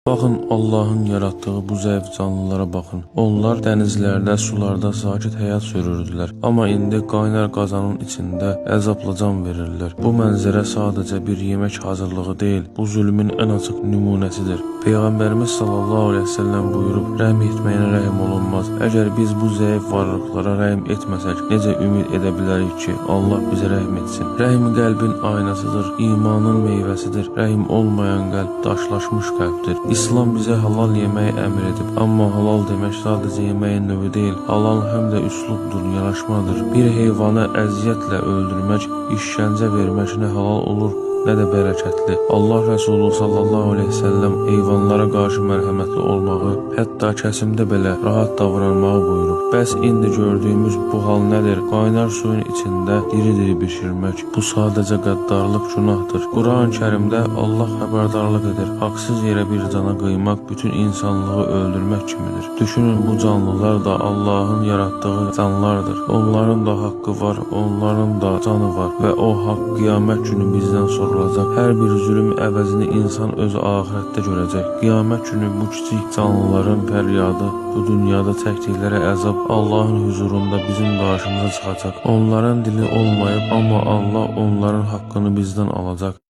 Bakın Allah'ın yarattığı bu zəif canlılara bakın. Onlar dənizlərdə, sularda sakit həyat sürürdülər. Amma indi qaynar qazanın içində əzabla can verirlər. Bu mənzərə sadəcə bir yemək hazırlığı deyil, bu zülmün ən açıq nümunəsidir. Peyğəmbərimiz sallallahu aleyhi ve sellem buyurub, rəhm etməyinə rəhm olunmaz. Əgər biz bu zəif varlıqlara rəhm etməsək, necə ümid edə bilərik ki, Allah bizə rəhm etsin? Rəhm qəlbin aynasıdır, imanın meyvəsidir. Rəhm olmayan qəlb daşlaşmış qəlbdir. İslam bizə halal yeməyi əmr edib, amma halal demək sadəcə yeməyin növü deyil, halal həm də üslubdur, yanaşmadır. Bir heyvanı əziyyətlə öldürmək, işgəncə vermək nə halal olur, nə də bərəkətli. Allah Resulü sallallahu aleyhi ve sellem heyvanlara qarşı mərhəmətli olmağı, hətta kəsimdə belə rahat davranmağı buyurub. Bəs indi gördüyümüz bu hal nədir? Qaynar suyun içində diri-diri bişirmək. Bu sadəcə qəddarlıq günahdır. Quran-ı Kərimdə Allah xəbərdarlıq edir. Haqsız yerə bir cana qıymaq bütün insanlığı öldürmək kimidir. Düşünün, bu canlılar da Allah'ın yarattığı canlardır. Onların da haqqı var, onların da canı var və o haqq qiyamət günü bizdən sorulacaq. Hər bir zülüm əvəzini insan öz ahirətdə görəcək. Qiyamət günü bu kiçik canlıların fəryadı, bu dünyada çəkdikləri əzab Allah'ın huzurunda bizim qarşımıza çıxacaq. Onların dili olmayıb, amma Allah onların haqqını bizdən alacaq.